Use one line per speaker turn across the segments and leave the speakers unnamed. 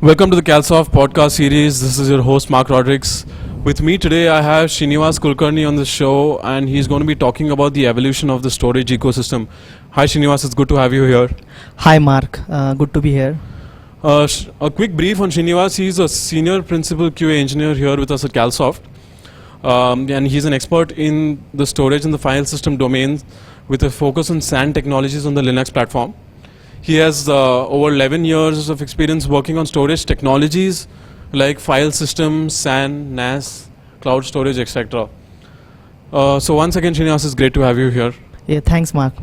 Welcome to the Calsoft podcast series. This is your host Mark Rodrigues. With me today I have Srinivas Kulkarni on the show, and he's going to be talking about the evolution of the storage ecosystem. Hi Srinivas, it's good to have you here.
Hi Mark, good to be here.
A quick brief on Srinivas. He's a senior principal QA engineer here with us at Calsoft. And he's an expert in the storage and the file system domains with a focus on SAN technologies on the Linux platform. He has over 11 years of experience working on storage technologies like file system, SAN, NAS, cloud storage, etc. So once again, Srinivas, it's great to have you here.
Yeah, thanks Mark.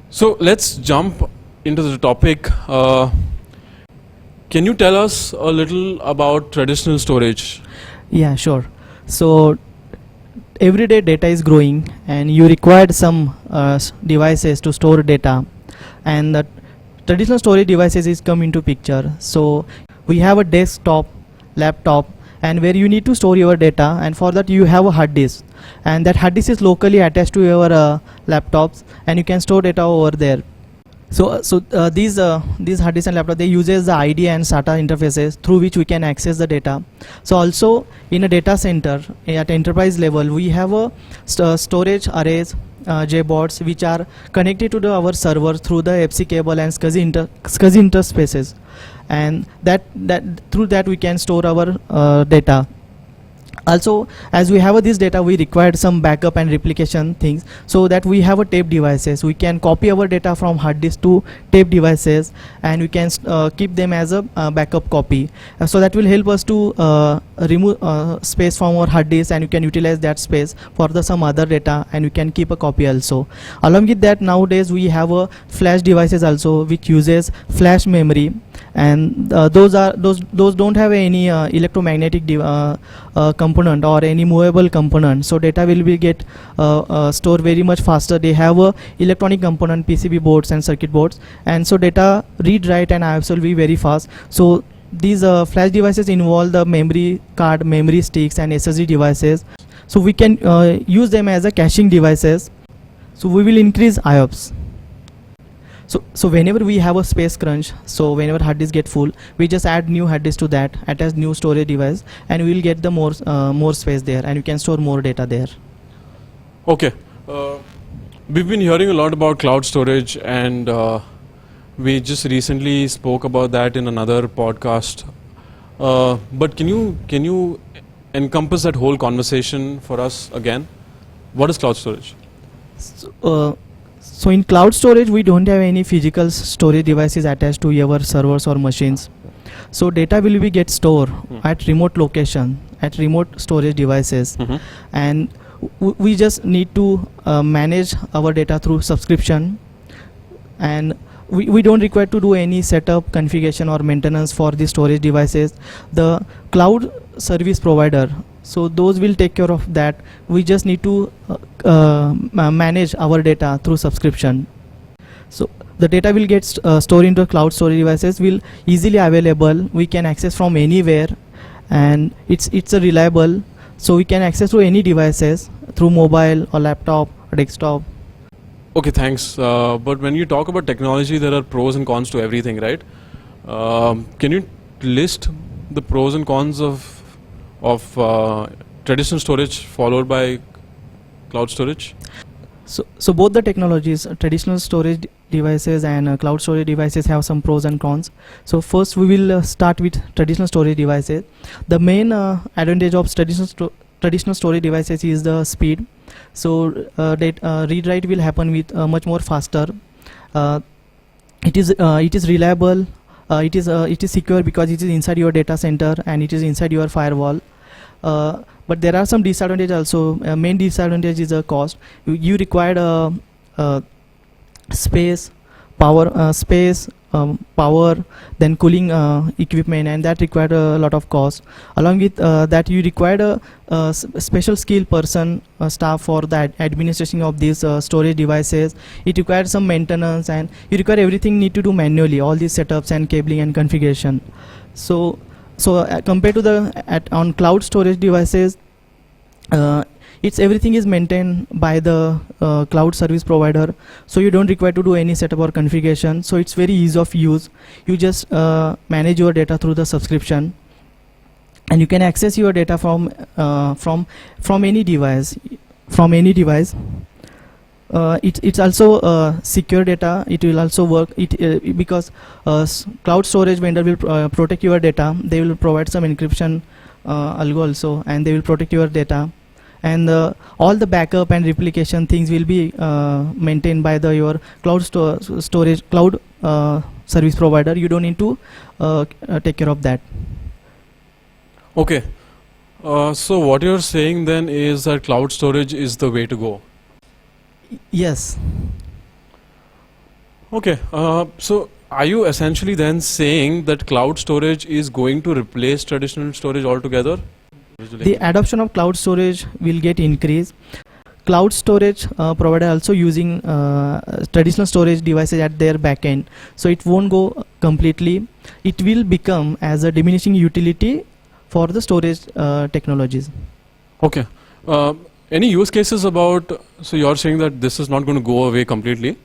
So let's jump into the topic. Can you tell us a little about traditional storage?
Yeah, sure. So everyday data is growing and you required some devices to store data, and the traditional storage devices is come into picture. So we have a desktop, laptop, and where you need to store your data, and for that you have a hard disk, and that hard disk is locally attached to your laptops, and you can store data over there. So these hard disk and laptop, they uses the IDE and SATA interfaces through which we can access the data. So also in a data center at enterprise level, we have a storage arrays, JBoards, which are connected to our server through the FC cable and SCSI interspaces, and that through that we can store our data. Also, as we have this data, we required some backup and replication things, so that we have a tape devices. We can copy our data from hard disk to tape devices, and we can keep them as a backup copy. So that will help us to remove space from our hard disk, and you can utilize that space for some other data, and you can keep a copy also. Along with that, nowadays we have a flash devices also, which uses flash memory, and those don't have any electromagnetic component or any movable component, so data will be get stored very much faster. They have a electronic component, PCB boards and circuit boards, and so data read, write and IOPS will be very fast. So these flash devices involve the memory card, memory sticks and SSD devices, so we can use them as a caching devices, so we will increase IOPS. So whenever we have a space crunch, so whenever hard disk get full, we just add new hard disk to that, attach new storage device, and we will get the more space there, and you can store more data there.
Okay. We've been hearing a lot about cloud storage, and we just recently spoke about that in another podcast. But can you encompass that whole conversation for us again? What is cloud storage?
So in cloud storage, we don't have any physical storage devices attached to our servers or machines. So data will be get stored at remote location, at remote storage devices, and we just need to manage our data through subscription, and we don't require to do any setup, configuration or maintenance for the storage devices. The cloud service provider, so those will take care of that. We just need to manage our data through subscription. So the data will get stored into cloud storage devices, will easily available. We can access from anywhere, and it's a reliable. So we can access to any devices through mobile or laptop or desktop.
Okay, thanks. But when you talk about technology, there are pros and cons to everything, right? Can you list the pros and cons of traditional storage followed by cloud storage?
So both the technologies, traditional storage devices and cloud storage devices, have some pros and cons. So first we will start with traditional storage devices. The main advantage of traditional storage devices is the speed. So read write will happen with much more faster. It is reliable. It is secure because it is inside your data center and it is inside your firewall. But there are some disadvantages also. Main disadvantage is the cost. You require space, power, then cooling equipment, and that required a lot of cost. Along with that, you required a special skill person, staff for the administration of these storage devices. It required some maintenance, and you require everything need to do manually, all these setups and cabling and configuration. So compared to on cloud storage devices, it's everything is maintained by the cloud service provider, so you don't require to do any setup or configuration. So it's very easy of use. You just manage your data through the subscription, and you can access your data from any device, it's also secure data. It will also work because cloud storage vendor will protect your data. They will provide some encryption algo also, and they will protect your data, and all the backup and replication things will be maintained by your cloud storage cloud service provider. You don't need to take care of that.
Okay. So what you're saying then is that cloud storage is the way to go.
Yes.
Okay. So are you essentially then saying that cloud storage is going to replace traditional storage altogether?
The adoption of cloud storage will get increased. Cloud storage provider also using traditional storage devices at their backend, so it won't go completely. It will become as a diminishing utility for the storage technologies.
Okay. Any use cases about, so you're saying that this is not going to go away completely,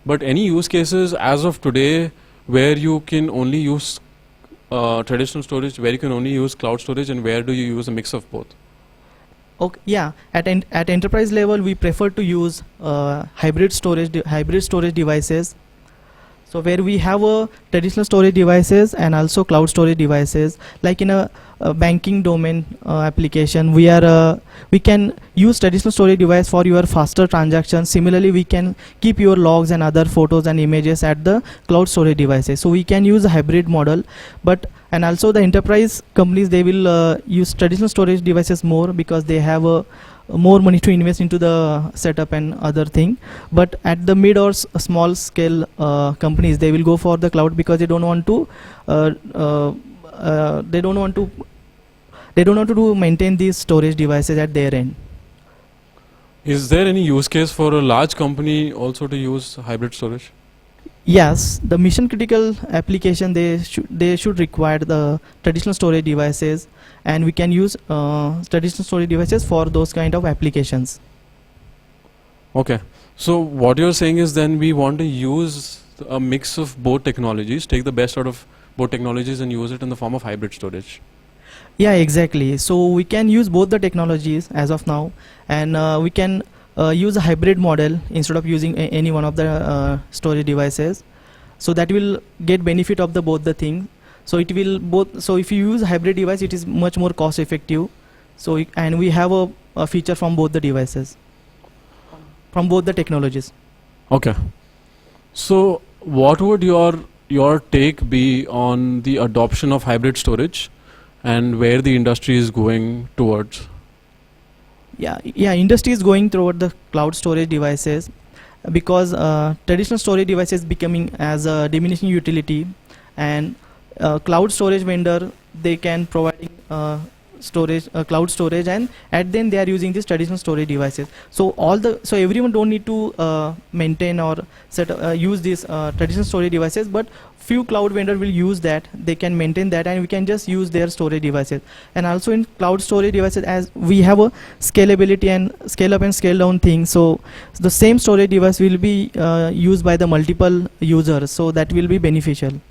but any use cases as of today where you can only use traditional storage, where you can only use cloud storage, and where do you use a mix of both?
Okay, yeah, at enterprise level we prefer to use hybrid storage devices. So where we have a traditional storage devices and also cloud storage devices, like in a banking domain application, we can use traditional storage device for your faster transactions. Similarly, we can keep your logs and other photos and images at the cloud storage devices. So we can use a hybrid model, and also the enterprise companies, they will use traditional storage devices more because they have more money to invest into the setup and other thing. But at the mid or small scale companies, they will go for the cloud because they don't want to maintain these storage devices at their end.
Is there any use case for a large company also to use hybrid storage?
Yes, the mission critical application, they should require the traditional storage devices, and we can use traditional storage devices for those kind of applications.
Okay. So what you're saying is then we want to use a mix of both technologies, take the best out of both technologies and use it in the form of hybrid storage.
Yeah, exactly. So we can use both the technologies as of now, and we can use a hybrid model instead of using any one of the storage devices. So that will get benefit of both the things. So it will both. So if you use a hybrid device, it is much more cost effective. So and we have a feature from both the devices, from both the technologies.
Okay. So what would your take be on the adoption of hybrid storage and where the industry is going towards?
Yeah, industry is going toward the cloud storage devices because traditional storage devices becoming as a diminishing utility, and cloud storage vendor, they can provide storage, cloud storage, and at then they are using these traditional storage devices. So everyone don't need to maintain or use these traditional storage devices, but few cloud vendor will use that. They can maintain that, and we can just use their storage devices. And also in cloud storage devices, as we have a scalability and scale up and scale down thing, so the same storage device will be used by the multiple users, so that will be beneficial.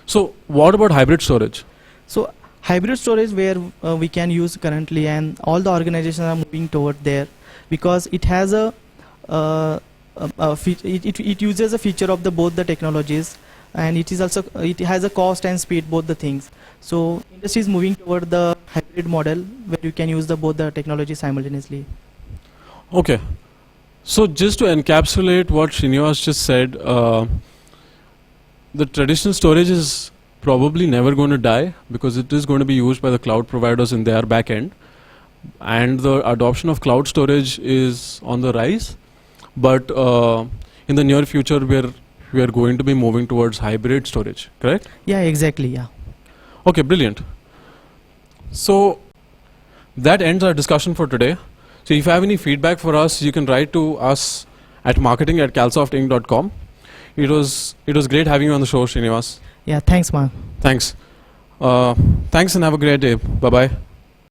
So what about hybrid storage?
So hybrid storage, where we can use currently, and all the organizations are moving toward there because it has it uses a feature of both the technologies, and it has a cost and speed, both the things. So industry is moving toward the hybrid model where you can use both the technologies simultaneously.
Okay. So just to encapsulate what Srinivas just said, the traditional storage is probably never going to die because it is going to be used by the cloud providers in their back end, and the adoption of cloud storage is on the rise, but in the near future we are going to be moving towards hybrid storage, correct?
Yeah, exactly. Yeah.
Okay, brilliant. So that ends our discussion for today. So if you have any feedback for us, you can write to us at marketing@calsoftinc.com. It was great having you on the show, Srinivas.
Yeah, thanks, Mark.
Thanks. Thanks and have a great day. Bye-bye.